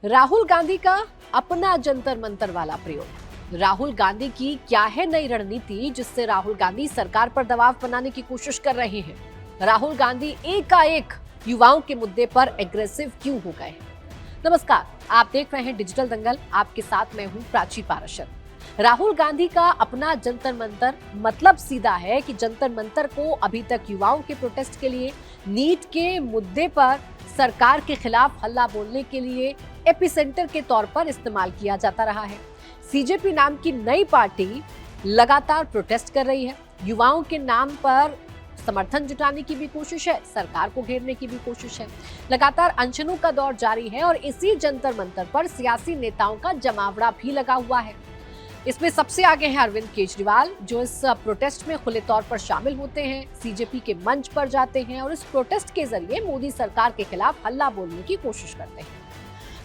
राहुल गांधी का अपना जंतर मंतर वाला प्रयोग। राहुल गांधी की क्या है नई रणनीति जिससे राहुल गांधी सरकार पर दबाव बनाने की कोशिश कर रहे हैं? राहुल गांधी एकाएक युवाओं के मुद्दे पर एग्रेसिव क्यों हो गए हैं? नमस्कार, आप देख रहे हैं डिजिटल दंगल। आपके साथ मैं हूं प्राची पाराशर। राहुल गांधी का अपना जंतर मंतर मतलब सीधा है कि जंतर मंतर को अभी तक युवाओं के प्रोटेस्ट के लिए, नीट के मुद्दे पर सरकार के खिलाफ हल्ला बोलने के लिए एपिसेंटर के तौर पर इस्तेमाल किया जाता रहा है। सीजेपी नाम की नई पार्टी लगातार प्रोटेस्ट कर रही है। युवाओं के नाम पर समर्थन जुटाने की भी कोशिश है, सरकार को घेरने की भी कोशिश है। लगातार अनशनों का दौर जारी है और इसी जंतर मंतर पर सियासी नेताओं का जमावड़ा भी लगा हुआ है। इसमें सबसे आगे हैं अरविंद केजरीवाल, जो इस प्रोटेस्ट में खुले तौर पर शामिल होते हैं, सीजेपी के मंच पर जाते हैं और इस प्रोटेस्ट के जरिए मोदी सरकार के खिलाफ हल्ला बोलने की कोशिश करते हैं।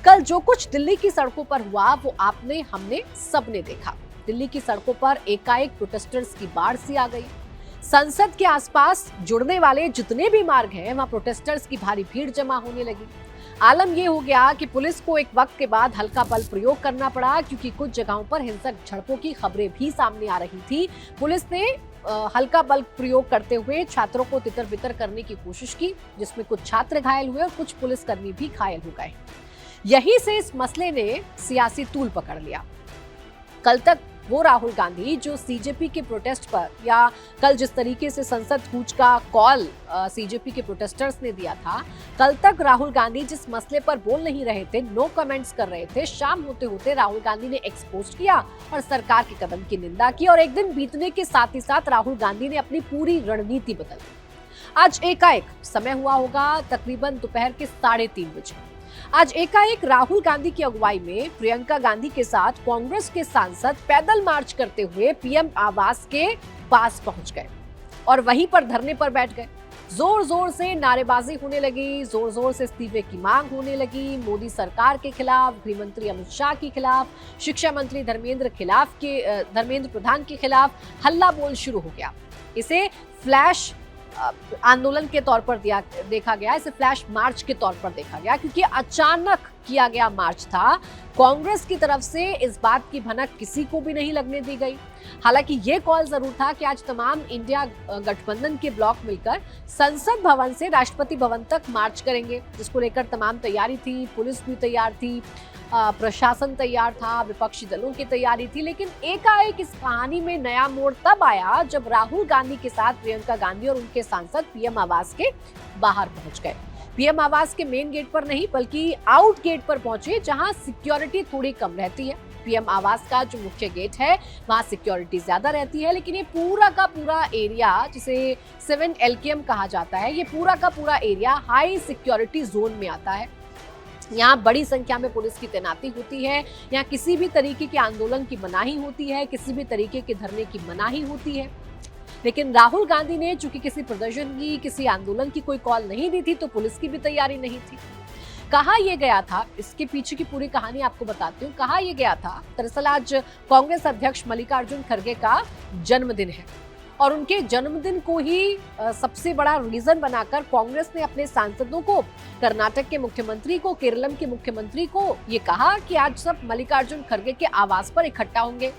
कल जो कुछ दिल्ली की सड़कों पर हुआ वो आपने, हमने, सबने देखा। दिल्ली की सड़कों पर एकाएक प्रोटेस्टर्स की बाढ़ सी आ गई। संसद के आसपास जुड़ने वाले जितने भी मार्ग हैं वहां प्रोटेस्टर्स की भारी भीड़ जमा होने लगी। आलम यह हो गया कि पुलिस को एक वक्त के बाद हल्का बल प्रयोग करना पड़ा, क्योंकि कुछ जगहों पर हिंसक झड़पों की खबरें भी सामने आ रही थी। पुलिस ने हल्का बल प्रयोग करते हुए छात्रों को तितर बितर करने की कोशिश की, जिसमें कुछ छात्र घायल हुए और कुछ पुलिसकर्मी भी घायल हो गए। यहीं से इस मसले ने सियासी तूल पकड़ लिया। कल तक वो राहुल गांधी जो सीजेपी के प्रोटेस्ट पर, या कल जिस तरीके से संसद कूच का कॉल सीजेपी के प्रोटेस्टर्स ने दिया था, कल तक राहुल गांधी जिस मसले पर बोल नहीं रहे थे, नो कमेंट्स कर रहे थे, शाम होते होते राहुल गांधी ने एक्सपोज किया और सरकार के कदम की निंदा की। और एक दिन बीतने के साथ ही साथ राहुल गांधी ने अपनी पूरी रणनीति बदल दी। आज एकाएक, समय हुआ होगा तकरीबन दोपहर के 3:30 बजे, आज एकाएक राहुल गांधी की अगुवाई में प्रियंका गांधी के साथ कांग्रेस के सांसद पैदल मार्च करते हुए पीएम आवास के पास पहुंच गए और वहीं पर धरने पर बैठ गए। जोर जोर से नारेबाजी होने लगी, जोर जोर से इस्तीफे की मांग होने लगी। मोदी सरकार के खिलाफ, गृह मंत्री अमित शाह के खिलाफ, शिक्षा मंत्री धर्मेंद्र प्रधान के खिलाफ हल्ला बोल शुरू हो गया। इसे फ्लैश आंदोलन के तौर पर देखा गया, इसे फ्लैश मार्च के तौर पर देखा गया, क्योंकि अचानक किया गया मार्च था। कांग्रेस की तरफ से इस बात की भनक किसी को भी नहीं लगने दी गई। हालांकि ये कॉल जरूर था कि आज तमाम इंडिया गठबंधन के ब्लॉक मिलकर संसद भवन से राष्ट्रपति भवन तक मार्च करेंगे, जिसको लेकर तमाम तैयारी थी। पुलिस भी तैयार थी, प्रशासन तैयार था, विपक्षी दलों की तैयारी थी। लेकिन एकाएक इस कहानी में नया मोड़ तब आया जब राहुल गांधी के साथ प्रियंका गांधी और उनके सांसद पीएम आवास के बाहर पहुंच गए। पीएम आवास के मेन गेट पर नहीं बल्कि आउट गेट पर पहुंचे, जहां सिक्योरिटी थोड़ी कम रहती है। पीएम आवास का जो मुख्य गेट है वहां सिक्योरिटी ज्यादा रहती है, लेकिन ये पूरा का पूरा एरिया, जिसे 7 LKM कहा जाता है, ये पूरा का पूरा एरिया हाई सिक्योरिटी जोन में आता है। यहाँ बड़ी संख्या में पुलिस की तैनाती होती है। यहाँ किसी भी तरीके के आंदोलन की मनाही होती है, किसी भी तरीके के धरने की मनाही होती है। लेकिन राहुल गांधी ने चूंकि किसी प्रदर्शन की, किसी आंदोलन की कोई कॉल नहीं दी थी, तो पुलिस की भी तैयारी नहीं थी। कहा यह गया था, इसके पीछे की पूरी कहानी आपको बताती हूँ। कहा यह गया था, दरअसल आज कांग्रेस अध्यक्ष मल्लिकार्जुन खड़गे का जन्मदिन है और उनके जन्मदिन को ही सबसे बड़ा रीजन बनाकर कांग्रेस ने अपने सांसदों को, कर्नाटक के मुख्यमंत्री को, केरलम के मुख्यमंत्री को ये कहा कि आज सब मल्लिकार्जुन खड़गे के आवास पर इकट्ठा होंगे।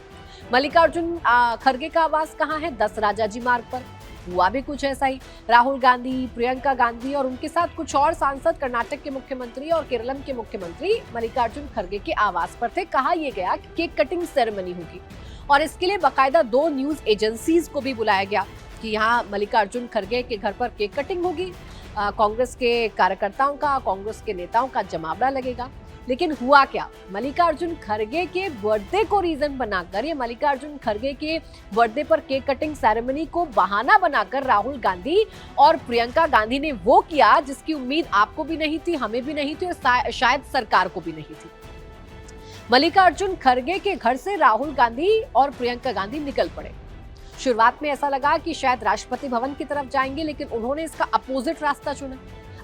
मल्लिकार्जुन खड़गे का आवास कहाँ है? 10 राजाजी मार्ग पर। हुआ भी कुछ ऐसा ही। राहुल गांधी, प्रियंका गांधी और उनके साथ कुछ और सांसद कर्नाटक के मुख्यमंत्री और केरलम के मुख्यमंत्री मल्लिकार्जुन खड़गे के आवास पर थे। कहा यह गया कि केक कटिंग सेरेमनी होगी और इसके लिए बाकायदा 2 न्यूज एजेंसीज को भी बुलाया गया कि यहाँ मल्लिकार्जुन खड़गे के घर पर केक कटिंग होगी। कांग्रेस के कार्यकर्ताओं का, कांग्रेस के नेताओं का जमावड़ा लगेगा। लेकिन हुआ क्या? मल्लिकार्जुन खड़गे के बर्थडे को रीजन बनाकर, ये मल्लिकार्जुन खड़गे के बर्थडे पर केक कटिंग सेरेमनी को बहाना बनाकर राहुल गांधी और प्रियंका गांधी ने वो किया जिसकी उम्मीद आपको भी नहीं थी, हमें भी नहीं थी और शायद सरकार को भी नहीं थी। मल्लिकार्जुन खड़गे के घर से राहुल गांधी और प्रियंका गांधी निकल पड़े। शुरुआत में ऐसा लगा कि शायद राष्ट्रपति भवन की तरफ जाएंगे, लेकिन उन्होंने इसका अपोजिट रास्ता चुना।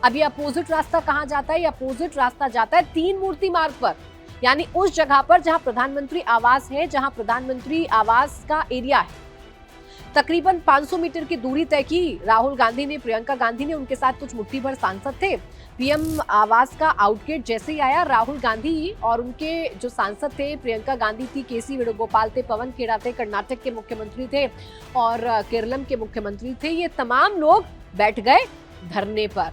अब ये अपोजिट रास्ता कहाँ जाता है? ये अपोजिट रास्ता जाता है 3 मूर्ति मार्ग पर, यानी उस जगह पर जहां प्रधानमंत्री आवास है, जहां प्रधानमंत्री आवास का एरिया है। तकरीबन 500 मीटर की दूरी तय की राहुल गांधी ने, प्रियंका गांधी ने, उनके साथ कुछ मुट्ठी भर सांसद थे। पीएम आवास का आउटगेट जैसे ही आया, राहुल गांधी और उनके जो सांसद थे, प्रियंका गांधी थी, केसी वेणुगोपाल थे, पवन खेड़ा थे, कर्नाटक के मुख्यमंत्री थे और केरलम के मुख्यमंत्री थे, ये तमाम लोग बैठ गए धरने पर।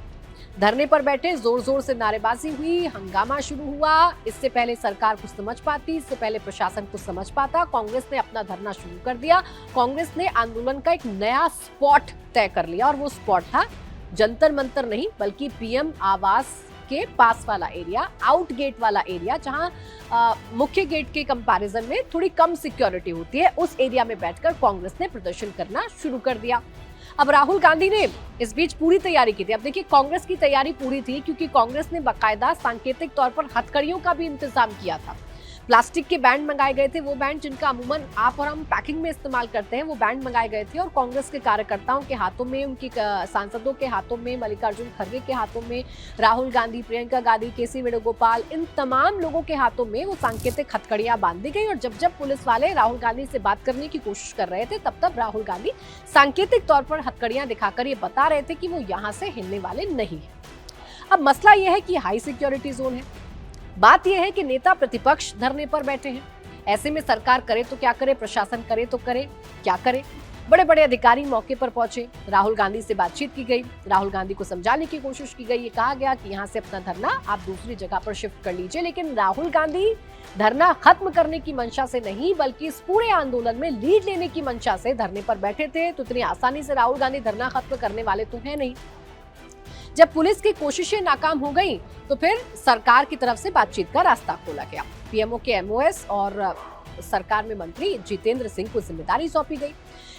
धरने पर बैठे, जोर जोर से नारेबाजी हुई, हंगामा शुरू हुआ। इससे पहले सरकार कुछ समझ पाती, इससे पहले प्रशासन कुछ समझ पाता, कांग्रेस ने अपना धरना शुरू कर दिया। कांग्रेस ने आंदोलन का एक नया स्पॉट तय कर लिया और वो स्पॉट था जंतर मंतर नहीं, बल्कि पीएम आवास के पास वाला एरिया, आउट गेट वाला एरिया, जहां मुख्य गेट के कंपैरिजन में थोड़ी कम सिक्योरिटी होती है, उस एरिया में बैठकर कांग्रेस ने प्रदर्शन करना शुरू कर दिया। अब राहुल गांधी ने इस बीच पूरी तैयारी की थी। अब देखिए, कांग्रेस की तैयारी पूरी थी क्योंकि कांग्रेस ने बाकायदा सांकेतिक तौर पर हथकड़ियों का भी इंतजाम किया था। प्लास्टिक के बैंड मंगाए गए थे, वो बैंड जिनका अमूमन आप और हम पैकिंग में इस्तेमाल करते हैं, वो बैंड मंगाए गए थे और कांग्रेस के कार्यकर्ताओं के हाथों में, उनकी सांसदों के हाथों में, मल्लिकार्जुन खड़गे के हाथों में, राहुल गांधी, प्रियंका गांधी, केसी वेणुगोपाल, इन तमाम लोगों के हाथों में वो सांकेतिक हथकड़ियां बांध दी गई। और जब जब पुलिस वाले राहुल गांधी से बात करने की कोशिश कर रहे थे, तब तब राहुल गांधी सांकेतिक तौर पर हथकड़ियां दिखाकर ये बता रहे थे कि वो यहाँ से हिलने वाले नहीं है। अब मसला यह है कि हाई सिक्योरिटी जोन है। बात यह है कि नेता प्रतिपक्ष धरने पर बैठे हैं। ऐसे में सरकार करे तो क्या करे, प्रशासन करे तो करे क्या करे। बड़े बड़े अधिकारी मौके पर पहुंचे, राहुल गांधी से बातचीत की गई, राहुल गांधी को समझाने की कोशिश की गई। ये कहा गया कि यहाँ से अपना धरना आप दूसरी जगह पर शिफ्ट कर लीजिए, लेकिन राहुल गांधी धरना खत्म करने की मंशा से नहीं, बल्कि इस पूरे आंदोलन में लीड लेने की मंशा से धरने पर बैठे थे। तो इतनी आसानी से राहुल गांधी धरना खत्म करने वाले तो है नहीं। जब पुलिस की कोशिशें नाकाम हो गई तो फिर सरकार की तरफ से बातचीत का रास्ता खोला गया। पीएमओ के एमओएस और सरकार में मंत्री जितेंद्र सिंह को जिम्मेदारी सौंपी गई।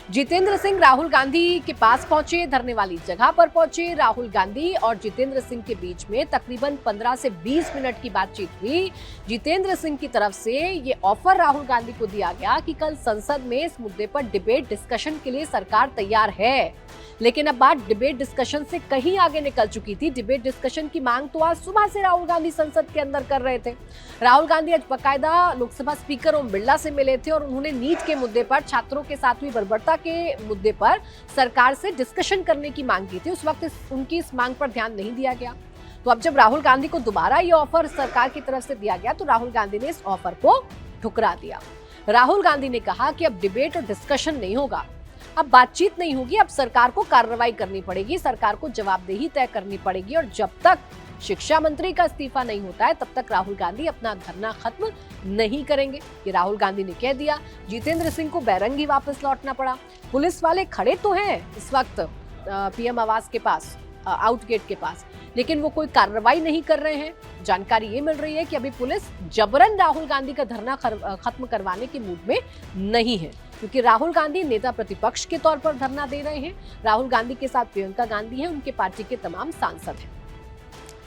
जितेंद्र सिंह राहुल गांधी के पास पहुंचे, धरने वाली जगह पर पहुंचे। राहुल गांधी और जितेंद्र सिंह के बीच में तकरीबन 15 से 20 मिनट की बातचीत हुई। जितेंद्र सिंह की तरफ से ये ऑफर राहुल गांधी को दिया गया कि कल संसद में इस मुद्दे पर डिबेट डिस्कशन के लिए सरकार तैयार है। लेकिन अब बात डिबेट डिस्कशन से कहीं आगे निकल चुकी थी। डिबेट डिस्कशन की मांग तो आज सुबह से राहुल गांधी संसद के अंदर कर रहे थे। राहुल गांधी आज बाकायदा लोकसभा स्पीकर ओम बिरला से मिले थे और उन्होंने नीट के मुद्दे पर, छात्रों के साथ हुई बर्बरता के मुद्दे पर सरकार से डिस्कशन करने की मांग की थी। उस वक्त उनकी इस मांग पर ध्यान नहीं दिया गया। तो अब जब राहुल गांधी को दोबारा ये ऑफर सरकार की तरफ से दिया गया तो राहुल गांधी ने इस ऑफर को ठुकरा दिया। राहुल गांधी ने कहा कि अब डिबेट और डिस्कशन नहीं होगा, अब बातचीत नहीं होगी, अब सरकार को कार्रवाई करनी पड़ेगी, सरकार को जवाबदेही तय करनी पड़ेगी। और जब तक शिक्षा मंत्री का इस्तीफा नहीं होता है, तब तक राहुल गांधी अपना धरना खत्म नहीं करेंगे। ये राहुल गांधी ने कह दिया। जितेंद्र सिंह को बैरंगी वापस लौटना पड़ा। पुलिस वाले खड़े तो हैं इस वक्त पीएम आवास के पास, आउटगेट के पास, लेकिन वो कोई कार्रवाई नहीं कर रहे हैं। जानकारी ये मिल रही है कि अभी पुलिस जबरन राहुल गांधी का धरना खत्म करवाने के मूड में नहीं है, क्योंकि राहुल गांधी नेता प्रतिपक्ष के तौर पर धरना दे रहे हैं। राहुल गांधी के साथ प्रियंका गांधी हैं, उनके पार्टी के तमाम सांसद हैं।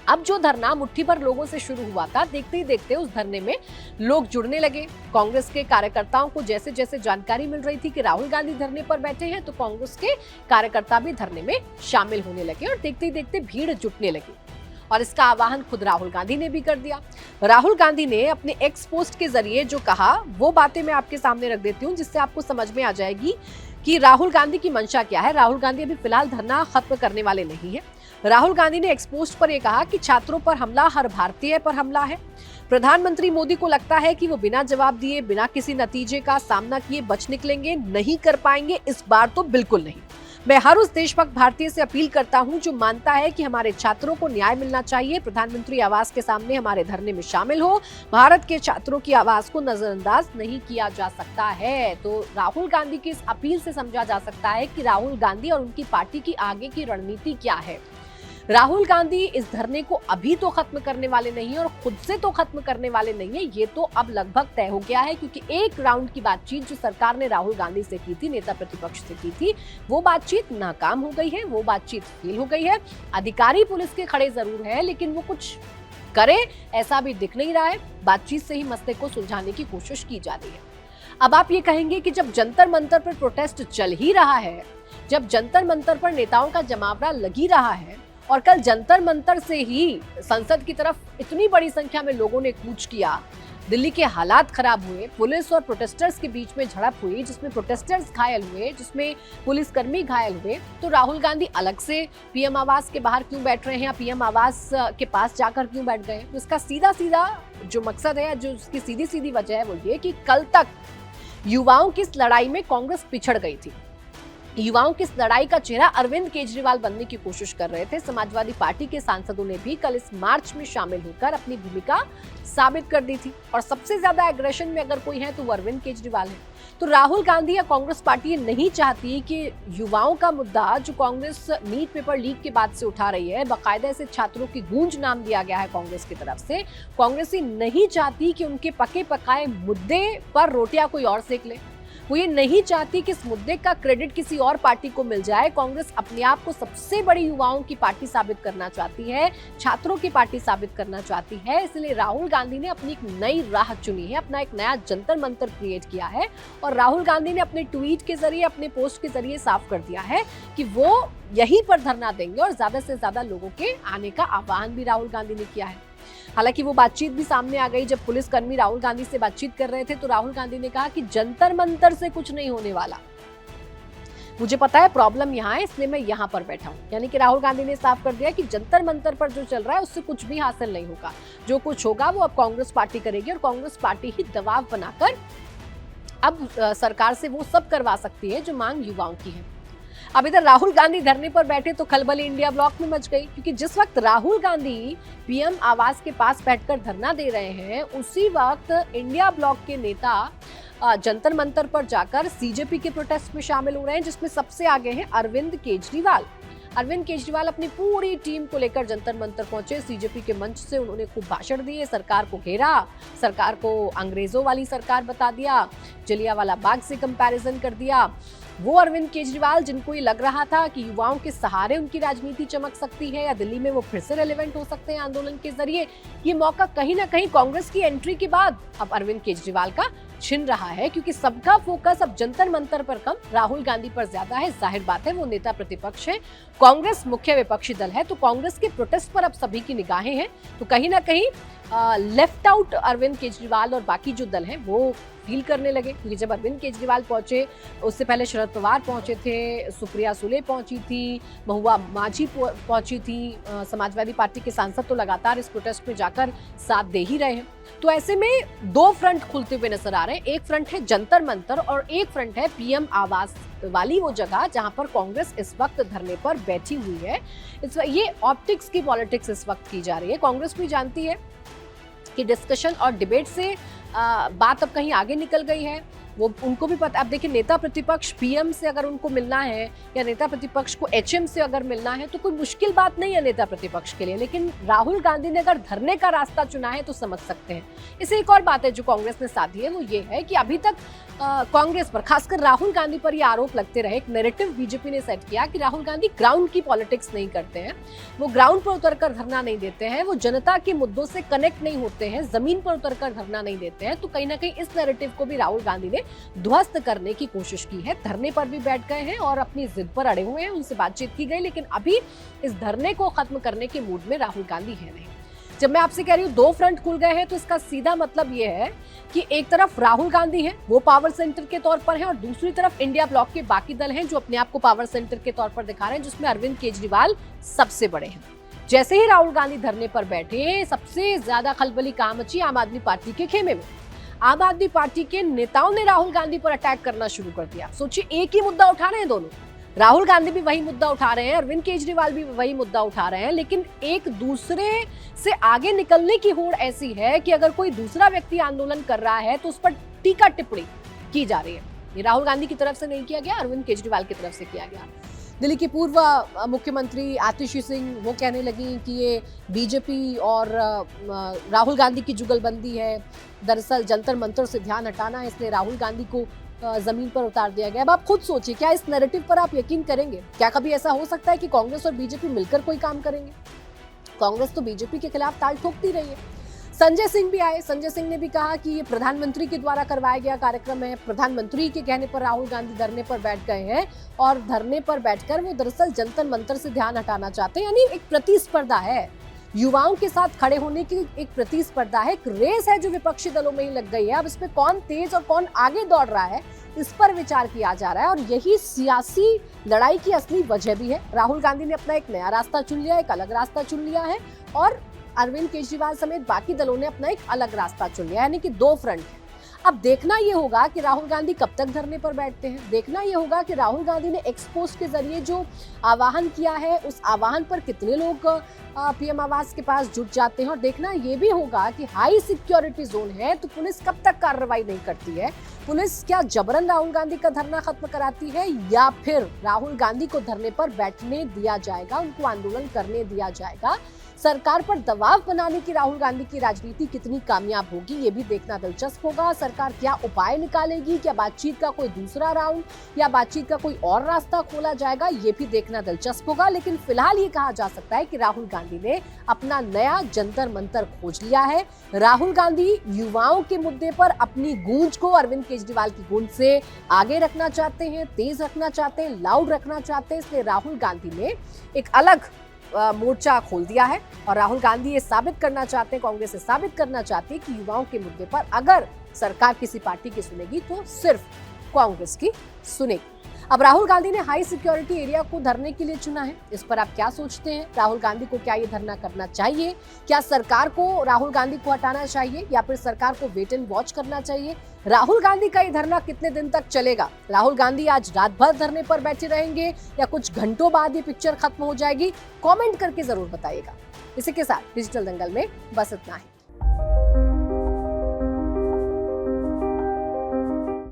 अब जो धरना मुट्ठी भर लोगों से शुरू हुआ था, देखते ही देखते उस धरने में लोग जुड़ने लगे। कांग्रेस के कार्यकर्ताओं को जैसे जैसे जानकारी मिल रही थी कि राहुल गांधी धरने पर बैठे हैं, तो कांग्रेस के कार्यकर्ता भी धरने में शामिल होने लगे और देखते ही देखते भीड़ जुटने लगी। और इसका आह्वान खुद राहुल गांधी ने भी कर दिया। राहुल गांधी ने अपने एक्स पोस्ट के जरिए जो कहा, वो बातें मैं आपके सामने रख देती हूँ, जिससे आपको समझ में आ जाएगी कि राहुल गांधी की मंशा क्या है। राहुल गांधी अभी फिलहाल धरना खत्म करने वाले नहीं है। राहुल गांधी ने एक्स पोस्ट पर यह कहा कि छात्रों पर हमला हर भारतीय पर हमला है। प्रधानमंत्री मोदी को लगता है कि वो बिना जवाब दिए, बिना किसी नतीजे का सामना किए बच निकलेंगे, नहीं कर पाएंगे। इस बार तो बिल्कुल नहीं। मैं हर उस देशभक्त भारतीय से अपील करता हूं जो मानता है कि हमारे छात्रों को न्याय मिलना चाहिए, प्रधानमंत्री आवास के सामने हमारे धरने में शामिल हो। भारत के छात्रों की आवाज को नजरअंदाज नहीं किया जा सकता है। तो राहुल गांधी की इस अपील से समझा जा सकता है कि राहुल गांधी और उनकी पार्टी की आगे की रणनीति क्या है। राहुल गांधी इस धरने को अभी तो खत्म करने वाले नहीं और खुद से तो खत्म करने वाले नहीं है। ये तो अब लगभग तय हो गया है, क्योंकि एक राउंड की बातचीत जो सरकार ने राहुल गांधी से की थी, नेता प्रतिपक्ष से की थी, वो बातचीत नाकाम हो गई है, वो बातचीत फेल हो गई है। अधिकारी पुलिस के खड़े जरूर है, लेकिन वो कुछ करे ऐसा भी दिख नहीं रहा है। बातचीत से ही मसले को सुलझाने की कोशिश की जा रही है। अब आप ये कहेंगे कि जब जंतर मंतर पर प्रोटेस्ट चल ही रहा है, जब जंतर मंतर पर नेताओं का जमावड़ा लग ही रहा है और कल जंतर मंतर से ही संसद की तरफ इतनी बड़ी संख्या में लोगों ने कूच किया, दिल्ली के हालात खराब हुए, पुलिस और प्रोटेस्टर्स के बीच में झड़प हुई, जिसमें प्रोटेस्टर्स घायल हुए, जिसमें पुलिसकर्मी घायल हुए, तो राहुल गांधी अलग से पीएम आवास के बाहर क्यों बैठ रहे हैं या पीएम आवास के पास जाकर क्यों बैठ गए? तो इसका सीधा सीधा जो मकसद है, जो उसकी सीधी सीधी वजह है, वो ये कि कल तक युवाओं की इस लड़ाई में कांग्रेस पिछड़ गई थी। युवाओं की इस लड़ाई का चेहरा अरविंद केजरीवाल बनने की कोशिश कर रहे थे। समाजवादी पार्टी के सांसदों ने भी कल इस मार्च में शामिल होकर अपनी भूमिका साबित कर दी थी और सबसे ज्यादा एग्रेशन में अगर कोई है तो वो अरविंद केजरीवाल है। तो राहुल गांधी या कांग्रेस पार्टी ये नहीं चाहती कि युवाओं का मुद्दा जो कांग्रेस नीट पेपर लीक के बाद से उठा रही है, बाकायदा इसे छात्रों की गूंज नाम दिया गया है कांग्रेस की तरफ से। कांग्रेस ये नहीं चाहती कि उनके पके पकाए मुद्दे पर रोटियां कोई और सेक ले। वो ये नहीं चाहती कि इस मुद्दे का क्रेडिट किसी और पार्टी को मिल जाए। कांग्रेस अपने आप को सबसे बड़ी युवाओं की पार्टी साबित करना चाहती है, छात्रों की पार्टी साबित करना चाहती है। इसलिए राहुल गांधी ने अपनी एक नई राह चुनी है, अपना एक नया जंतर मंतर क्रिएट किया है और राहुल गांधी ने अपने ट्वीट के जरिए, अपने पोस्ट के जरिए साफ कर दिया है कि वो यहीं पर धरना देंगे और ज्यादा से ज्यादा लोगों के आने का आह्वान भी राहुल गांधी ने किया है। हालांकि वो बातचीत भी सामने आ गई। जब पुलिसकर्मी राहुल गांधी से बातचीत कर रहे थे तो राहुल गांधी ने कहा कि जंतर मंतर से कुछ नहीं होने वाला, मुझे पता है प्रॉब्लम यहाँ है, इसलिए मैं यहाँ पर बैठा हूँ। यानी कि राहुल गांधी ने साफ कर दिया कि जंतर मंतर पर जो चल रहा है उससे कुछ भी हासिल नहीं होगा। जो कुछ होगा वो अब कांग्रेस पार्टी करेगी और कांग्रेस पार्टी ही दबाव बनाकर अब सरकार से वो सब करवा सकती है जो मांग युवाओं की है। अब इधर राहुल गांधी धरने पर बैठे तो खलबली इंडिया ब्लॉक में मच गई, क्योंकि जिस वक्त राहुल गांधी पीएम आवास के पास बैठकर धरना दे रहे हैं, उसी वक्त इंडिया ब्लॉक के नेता जंतर मंतर पर जाकर सीजेपी के प्रोटेस्ट में शामिल हो रहे हैं, जिसमें सबसे आगे हैं अरविंद केजरीवाल। अरविंद केजरीवाल अपनी पूरी टीम को लेकर जंतर मंतर पहुंचे। सीजेपी के मंच से उन्होंने खूब भाषण दिए, सरकार को घेरा, सरकार को अंग्रेजों वाली सरकार बता दिया, जलियांवाला बाग से कंपैरिजन कर दिया। वो अरविंद केजरीवाल जिनको ये लग रहा था कि युवाओं के सहारे उनकी राजनीति चमक सकती है या दिल्ली में वो फिर से रेलेवेंट हो सकते हैं आंदोलन के जरिए, ये मौका कहीं ना कहीं कांग्रेस की एंट्री के बाद अब अरविंद केजरीवाल का छिन रहा है, क्योंकि सबका फोकस अब जंतर मंतर पर कम राहुल गांधी पर ज्यादा है। जाहिर बात है वो नेता प्रतिपक्ष है, कांग्रेस मुख्य विपक्षी दल है, तो कांग्रेस के प्रोटेस्ट पर अब सभी की निगाहें हैं। तो कहीं ना कहीं लेफ्ट आउट अरविंद केजरीवाल और बाकी जो दल हैं वो फील करने लगे, क्योंकि जब अरविंद केजरीवाल पहुंचे, उससे पहले शरद पवार पहुंचे थे, सुप्रिया सुले पहुंची थी, महुआ माझी पहुंची थी, समाजवादी पार्टी के सांसद तो लगातार इस प्रोटेस्ट में जाकर साथ दे ही रहे हैं। तो ऐसे में दो फ्रंट खुलते हुए नजर आ रहे हैं। एक फ्रंट है जंतर मंतर और एक फ्रंट है पीएम आवास वाली वो जगह जहां पर कांग्रेस इस वक्त धरने पर बैठी हुई है। ये ऑप्टिक्स की पॉलिटिक्स इस वक्त की जा रही है। कांग्रेस भी जानती है कि डिस्कशन और डिबेट से बात अब कहीं आगे निकल गई है। वो उनको भी पता, अब देखिए नेता प्रतिपक्ष पीएम से अगर उनको मिलना है या नेता प्रतिपक्ष को एचएम से अगर मिलना है तो कोई मुश्किल बात नहीं है नेता प्रतिपक्ष के लिए, लेकिन राहुल गांधी ने अगर धरने का रास्ता चुना है तो समझ सकते हैं। इसे एक और बात है जो कांग्रेस ने साधी है, वो ये है कि अभी तक कांग्रेस पर, खासकर राहुल गांधी पर यह आरोप लगते रहे, एक नैरेटिव बीजेपी ने सेट किया कि राहुल गांधी ग्राउंड की पॉलिटिक्स नहीं करते हैं, वो ग्राउंड पर उतरकर धरना नहीं देते हैं, वो जनता के मुद्दों से कनेक्ट नहीं होते हैं, जमीन पर उतरकर धरना नहीं देते हैं। तो कहीं ना कहीं इस नैरेटिव को भी राहुल गांधी ने ध्वस्त करने की कोशिश की है। धरने पर भी बैठ गए हैं और अपनी जिद पर अड़े हुए हैं, उनसे बातचीत की गई, लेकिन अभी इस धरने को खत्म करने के मूड में राहुल गांधी है नहीं। जब मैं आपसे कह रही हूँ दो फ्रंट खुल गए हैं, तो इसका सीधा मतलब ये है कि एक तरफ राहुल गांधी है, वो पावर सेंटर के तौर पर है, और दूसरी तरफ इंडिया ब्लॉक के बाकी दल हैं जो अपने आप को पावर सेंटर के तौर पर दिखा रहे हैं, जिसमें अरविंद केजरीवाल सबसे बड़े हैं। जैसे ही राहुल गांधी धरने पर बैठे, सबसे ज्यादा खलबली कहाँ मची आम आदमी पार्टी के खेमे में। आम आदमी पार्टी के नेताओं ने राहुल गांधी पर अटैक करना शुरू कर दिया। सोचिए, एक ही मुद्दा उठा रहे हैं दोनों, राहुल गांधी भी वही मुद्दा उठा रहे हैं, अरविंद केजरीवाल भी वही मुद्दा उठा रहे हैं, लेकिन एक दूसरे से आगे निकलने की होड़ ऐसी है कि अगर कोई दूसरा व्यक्ति आंदोलन कर रहा है तो उस पर टीका टिप्पणी की जा रही है। ये राहुल गांधी की तरफ से नहीं किया गया, अरविंद केजरीवाल की तरफ से किया गया। दिल्ली की पूर्व मुख्यमंत्री आतिशी सिंह वो कहने लगी कि ये बीजेपी और राहुल गांधी की जुगलबंदी है, दरअसल जंतर मंतर से ध्यान हटाना है, इसलिए राहुल गांधी को जमीन पर उतार दिया गया। अब आप खुद सोचिए, क्या इस नैरेटिव पर आप यकीन करेंगे? क्या कभी ऐसा हो सकता है कि कांग्रेस और बीजेपी मिलकर कोई काम करेंगे? कांग्रेस तो बीजेपी के खिलाफ ताल ठोकती रही है। संजय सिंह भी आए, संजय सिंह ने भी कहा कि ये प्रधानमंत्री के द्वारा करवाया गया कार्यक्रम है, प्रधानमंत्री के कहने पर राहुल गांधी धरने पर बैठ गए हैं और धरने पर बैठकर वो दरअसल जंतर मंतर से ध्यान हटाना चाहते हैं, यानी एक प्रतिस्पर्धा है। युवाओं के साथ खड़े होने की एक प्रतिस्पर्धा है, एक रेस है जो विपक्षी दलों में ही लग गई है। अब इसमें कौन तेज और कौन आगे दौड़ रहा है, इस पर विचार किया जा रहा है और यही सियासी लड़ाई की असली वजह भी है। राहुल गांधी ने अपना एक नया रास्ता चुन लिया, एक अलग रास्ता चुन लिया है और अरविंद केजरीवाल समेत बाकी दलों ने अपना एक अलग रास्ता चुन लिया, यानी कि दो फ्रंट है। अब देखना यह होगा कि राहुल गांधी कब तक धरने पर बैठते हैं। देखना यह होगा कि राहुल गांधी ने एक्स पोस्ट के जरिए जो आह्वान किया है, उस आह्वान पर कितने लोग पीएम आवास के पास जुट जाते हैं। और देखना यह भी होगा कि हाई सिक्योरिटी जोन है तो पुलिस कब तक कार्रवाई नहीं करती है। पुलिस क्या जबरन राहुल गांधी का धरना खत्म कराती है या फिर राहुल गांधी को धरने पर बैठने दिया जाएगा, उनको आंदोलन करने दिया जाएगा। सरकार पर दबाव बनाने की राहुल गांधी की राजनीति कितनी कामयाब होगी, ये भी देखना दिलचस्प होगा। सरकार क्या उपाय निकालेगी, क्या बातचीत का कोई दूसरा राउंड या बातचीत का कोई और रास्ता खोला जाएगा, ये भी देखना दिलचस्प होगा। लेकिन फिलहाल ये कहा जा सकता है कि राहुल गांधी ने अपना नया जंतर मंतर खोज लिया है। राहुल गांधी युवाओं के मुद्दे पर अपनी गूंज को अरविंद केजरीवाल की गूंज से आगे रखना चाहते हैं, तेज रखना चाहते हैं, लाउड रखना चाहते हैं। इसलिए राहुल गांधी ने एक अलग मोर्चा खोल दिया है और राहुल गांधी ये साबित करना चाहते हैं, कांग्रेस ये साबित करना चाहती है कि युवाओं के मुद्दे पर अगर सरकार किसी पार्टी की सुनेगी तो सिर्फ कांग्रेस की सुनेगी। अब राहुल गांधी ने हाई सिक्योरिटी एरिया को धरने के लिए चुना है, इस पर आप क्या सोचते हैं? राहुल गांधी को क्या ये धरना करना चाहिए? क्या सरकार को राहुल गांधी को हटाना चाहिए या फिर सरकार को वेट एंड वॉच करना चाहिए? राहुल गांधी का ये धरना कितने दिन तक चलेगा? राहुल गांधी आज रात भर धरने पर बैठे रहेंगे या कुछ घंटों बाद ये पिक्चर खत्म हो जाएगी? कमेंट करके जरूर बताइएगा। इसी के साथ डिजिटल दंगल में बस इतना ही।